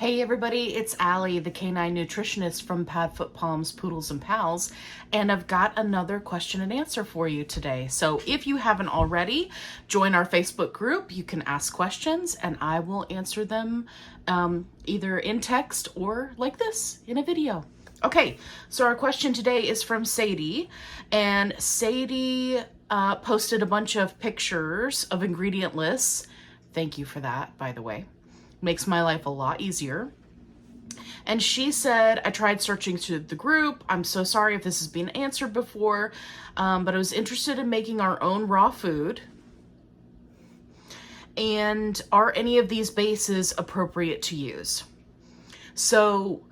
Hey everybody, it's Allie, the Canine Nutritionist from Padfootpalms, Poodles, and Pals, and I've got another question and answer for you today. So if you haven't already, join our Facebook group. You can ask questions and I will answer them either in text or like this in a video. Okay, so our question today is from Sadie, and Sadie posted a bunch of pictures of ingredient lists. Thank you for that, by the way. Makes my life a lot easier. And she said, I tried searching through the group. I'm so sorry if this has been answered before, but I was interested in making our own raw food. And are any of these bases appropriate to use? So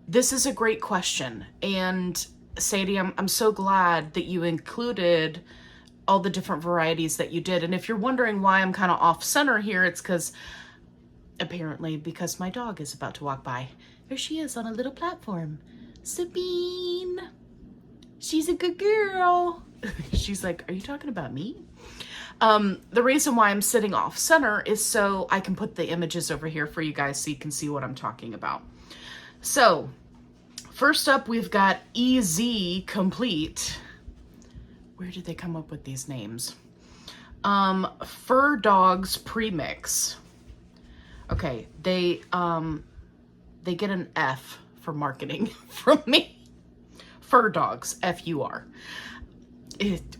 this is a great question. And Sadie, I'm so glad that you included all the different varieties that you did. And if you're wondering why I'm kind of off center here, it's because my dog is about to walk by. There she is on a little platform. Sabine. She's a good girl. She's like, are you talking about me? The reason why I'm sitting off center is so I can put the images over here for you guys so you can see what I'm talking about. So first up, we've got EZ Complete. Where did they come up with these names? Fur Dogs Premix. Okay, they get an F for marketing from me. Fur Dogs, F-U-R.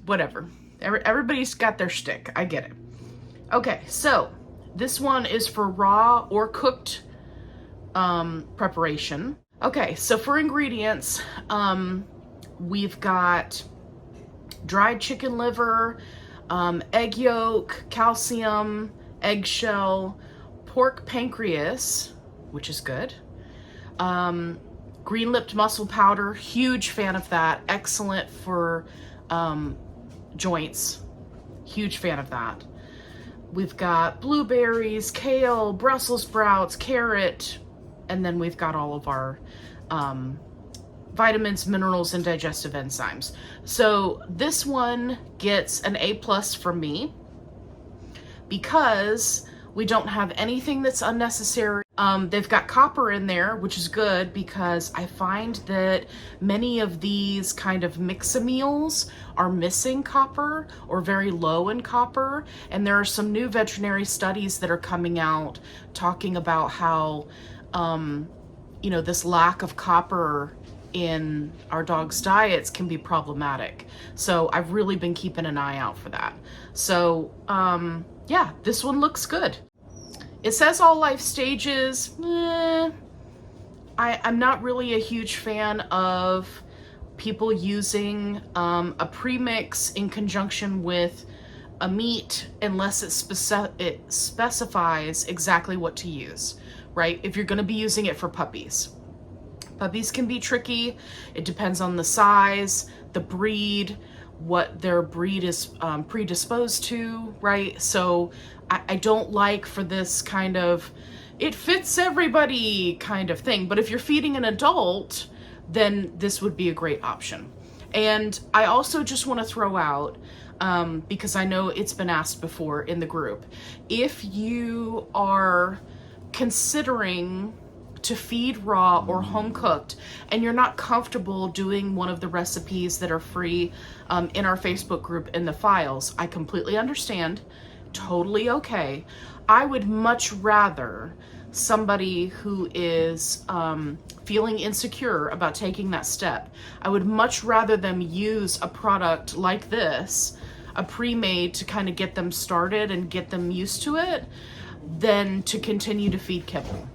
Whatever. Everybody's got their shtick. I get it. Okay, so this one is for raw or cooked preparation. Okay, so for ingredients, we've got dried chicken liver, egg yolk, calcium, eggshell, pork pancreas, which is good. Green-lipped mussel powder, huge fan of that. Excellent for joints. Huge fan of that. We've got blueberries, kale, Brussels sprouts, carrot, and then we've got all of our vitamins, minerals, and digestive enzymes. So this one gets an A+ from me because we don't have anything that's unnecessary. They've got copper in there, which is good because I find that many of these kind of mix-a-meals are missing copper or very low in copper. And there are some new veterinary studies that are coming out talking about how, this lack of copper in our dogs' diets can be problematic. So I've really been keeping an eye out for that. So, yeah, this one looks good. It says all life stages. I'm not really a huge fan of people using a premix in conjunction with a meat unless it specifies exactly what to use, right? If you're going to be using it for puppies. Puppies can be tricky. It depends on the size, the breed, what their breed is predisposed to, right? So I don't like for this kind of, it fits everybody kind of thing. But if you're feeding an adult, then this would be a great option. And I also just want to throw out, because I know it's been asked before in the group, if you are considering to feed raw or home cooked and you're not comfortable doing one of the recipes that are free in our Facebook group in the files, I completely understand. Totally okay. I would much rather somebody who is feeling insecure about taking that step, I would much rather them use a product like this, a pre-made, to kind of get them started and get them used to it, than to continue to feed kibble.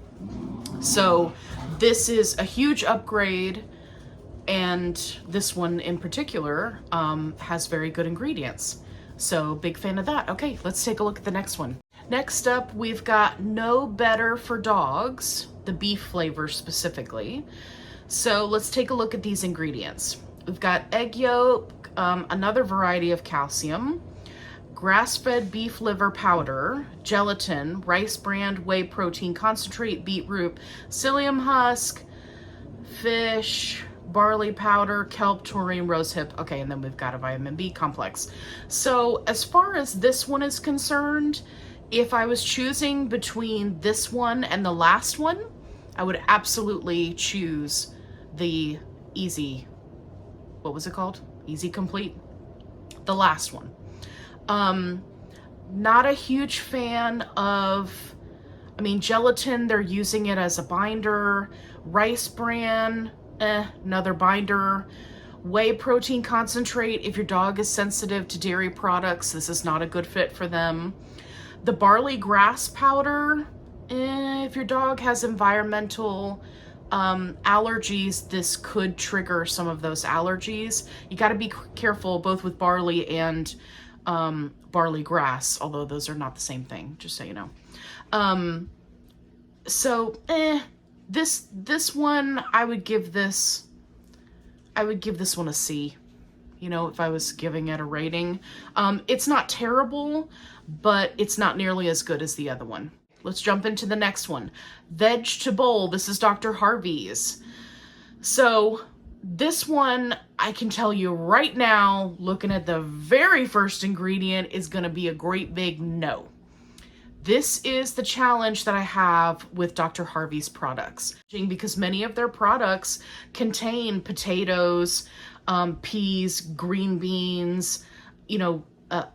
So this is a huge upgrade, and this one in particular has very good ingredients. So big fan of that. Okay, let's take a look at the next one. Next up, we've got No Better for Dogs, the beef flavor specifically. So let's take a look at these ingredients. We've got egg yolk, another variety of calcium, grass-fed beef liver powder, gelatin, rice bran whey protein concentrate, beetroot, psyllium husk, fish, barley powder, kelp, taurine, rosehip. Okay, and then we've got a vitamin B complex. So as far as this one is concerned, if I was choosing between this one and the last one, I would absolutely choose the Easy, what was it called? Easy Complete? The last one. Not a huge fan of, I mean, gelatin, they're using it as a binder. Rice bran, another binder. Whey protein concentrate, if your dog is sensitive to dairy products, this is not a good fit for them. The barley grass powder, if your dog has environmental allergies, this could trigger some of those allergies. You got to be careful both with barley and barley grass, although those are not the same thing, just so you know. This one, I would give this one a C. You know, if I was giving it a rating. It's not terrible, but it's not nearly as good as the other one. Let's jump into the next one. Veg to Bowl. This is Dr. Harvey's. So this one, I can tell you right now, looking at the very first ingredient, is going to be a great big no. This is the challenge that I have with Dr. Harvey's products, because many of their products contain potatoes, peas, green beans, you know,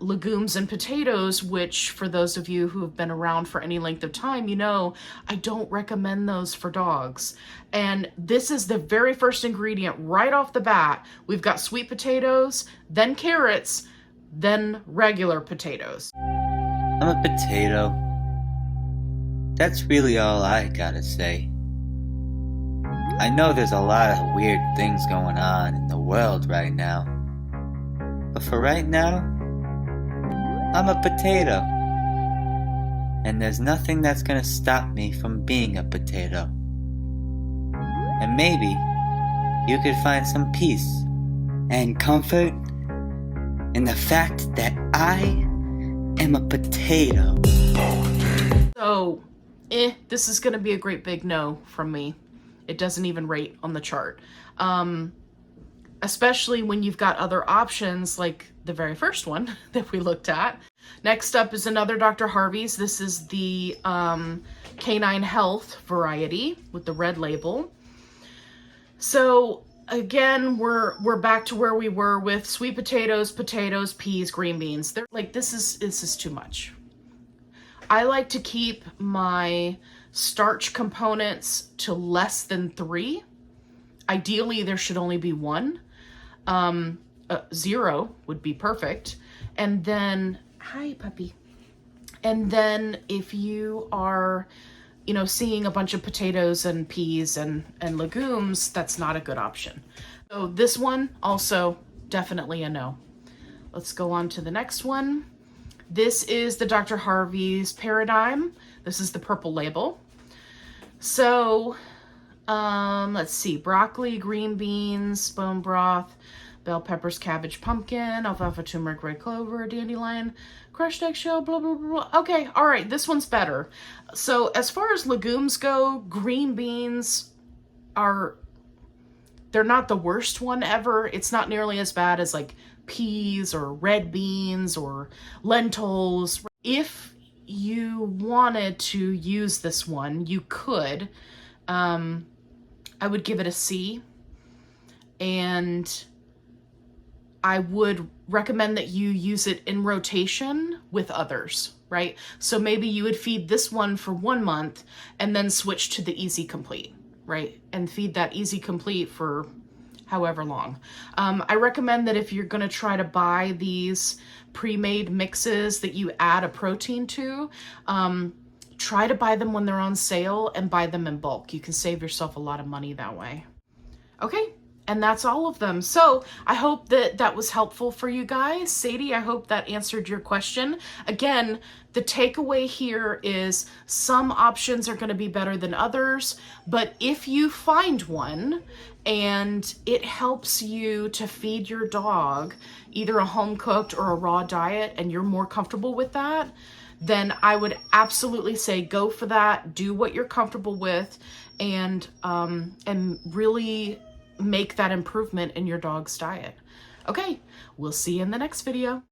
legumes and potatoes, which for those of you who have been around for any length of time, you know, I don't recommend those for dogs. And this is the very first ingredient right off the bat. We've got sweet potatoes, then carrots, then regular potatoes. I'm a potato. That's really all I gotta say. I know there's a lot of weird things going on in the world right now. But for right now, I'm a potato. And there's nothing that's gonna stop me from being a potato. And maybe you could find some peace and comfort in the fact that I am a potato. So, this is gonna be a great big no from me. It doesn't even rate on the chart. Especially when you've got other options like the very first one that we looked at. Next up is another Dr. Harvey's. This is the Canine Health variety with the red label. So again, we're back to where we were with sweet potatoes, peas, green beans. They're like, this is too much. I like to keep my starch components to less than 3. Ideally, there should only be 1. 0 would be perfect. And then, hi puppy. And then if you are, you know, seeing a bunch of potatoes and peas and legumes, that's not a good option. So this one also definitely a no. Let's go on to the next one. This is the Dr. Harvey's Paradigm. This is the purple label. So, let's see, broccoli, green beans, bone broth, bell peppers, cabbage, pumpkin, alfalfa, turmeric, red clover, dandelion, crushed eggshell, blah, blah, blah. Okay, all right, this one's better. So as far as legumes go, green beans they're not the worst one ever. It's not nearly as bad as like peas or red beans or lentils. If you wanted to use this one, you could. I would give it a C, and I would recommend that you use it in rotation with others, right? So maybe you would feed this one for 1 month and then switch to the Easy Complete, right? And feed that Easy Complete for however long. I recommend that if you're gonna try to buy these pre-made mixes that you add a protein to, try to buy them when they're on sale and buy them in bulk. You can save yourself a lot of money that way. Okay, and that's all of them. So I hope that was helpful for you guys. Sadie, I hope that answered your question. Again, the takeaway here is some options are going to be better than others, but if you find one and it helps you to feed your dog either a home cooked or a raw diet and you're more comfortable with that, then I would absolutely say go for that. Do what you're comfortable with, and really make that improvement in your dog's diet. Okay, we'll see you in the next video.